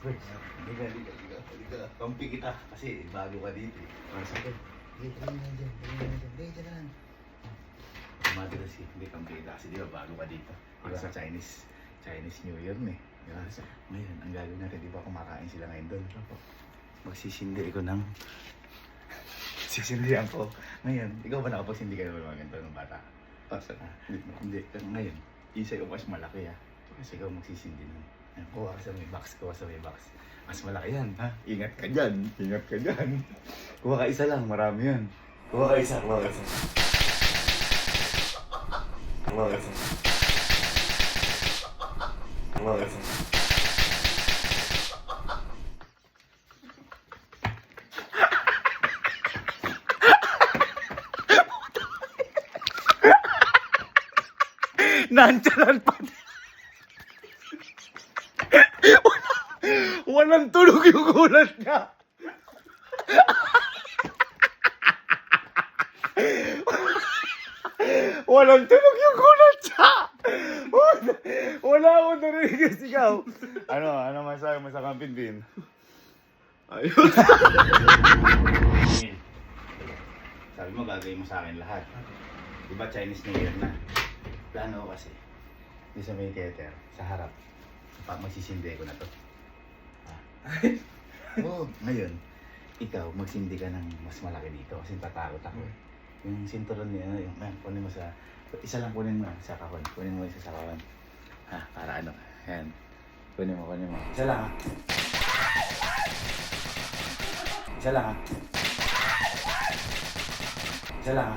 Halika. Kampi kita. Kasi bago ka dito eh. Sige. Sige, dali na lang. Madara si, hindi kampi kita. Kasi di ba bago ka dito. Diba sa Chinese New Year eh. Diba? Ngayon, ang gagawin natin, di ba kumakain sila ngayon doon? Magsisindi ko ng... Sisindihan ko. Ngayon, ikaw ba nakapagsindi ka naman mga ganito ng bata? Hindi. Ngayon, isa ko mas malaki ha. Kasi ikaw magsisindi nun. Kuha ka sa may box. Mas malaki yan ha. Ingat ka dyan. Kuha ka isa lang, marami yan. Kuha ka isa. Nandiyan pa din. Walang tulog yung gulat niya. Walang tulog yung gulat niya. Wala akong narinig yung sigaw. Ano masasabi mo sa Camping Bin? Ayun. Sabi mo gagawin mo sa akin lahat. Diba Chinese New Year na? Plano ko kasi. Di sa may theater, sa harap. Magsisindi ko na to. Oo. Ngayon, ikaw magsindi ka ng mas malaki dito kasi tatakot ako eh. Yung sinturon niya, yung kunin mo sa... Isa lang kunin mo sa kahon. Kunin mo isa sa kahon. Para ano. Yan. Kunin mo. Isa lang ha. Isa lang ha.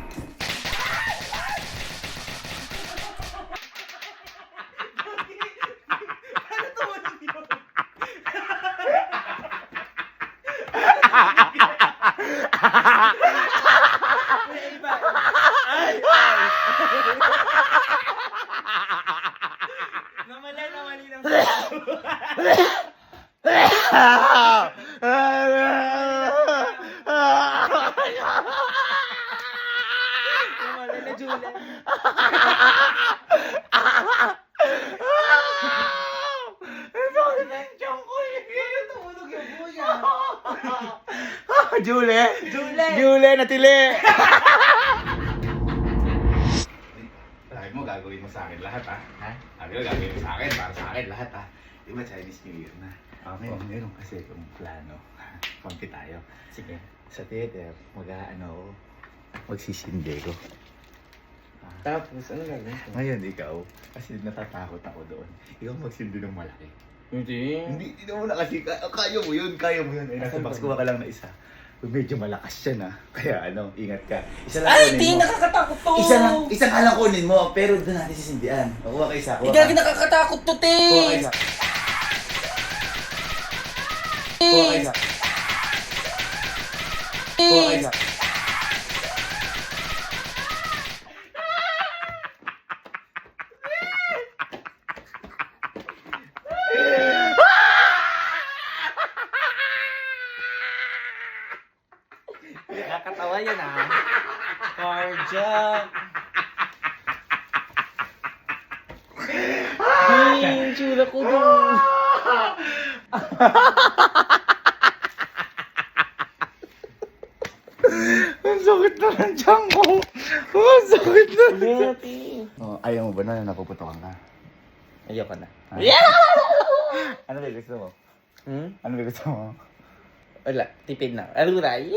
Namali lang. Namali na Julen. Tumunog yung buya. Jule, natili! Sabi mo, gagawin mo sa akin lahat ha? Sabi mo, gagawin mo sa akin, para sa akin lahat ha? Di ba Chinese New Year na? Meron kasi itong plano. Kampi tayo. Sige. Sa theater, magsisindi ko. Tapos, ano gagawin ko? Ngayon ikaw, kasi natatakot ako doon. Ikaw magsindi ng malaki. Hindi. Hindi mo na kasi, kaya mo yun. Ay, nasa box, kuha ka lang na isa. Medyo malakas siya na. Kaya ingat ka. Isa lang Ay, kunin di! mo. Nakakatakot to! Isa nga lang kunin mo, pero doon natin sisindihan. Kuha ka isa, kuha Hindi ka. lagi nakakatakot to, te! Kuha ka isa. Kuha ka isa. Kuha ka isa. Nakakatawa yan Carjack! Ding! Chula ko dun! Ang sakit na ng tiyan ko. Ang sakit na. Hindi, Ayaw mo ba na napuputokan ka? ayoko na. Ano ba gusto mo? Hmm? Ano ba gusto mo? Wala, tipid na. Aruray!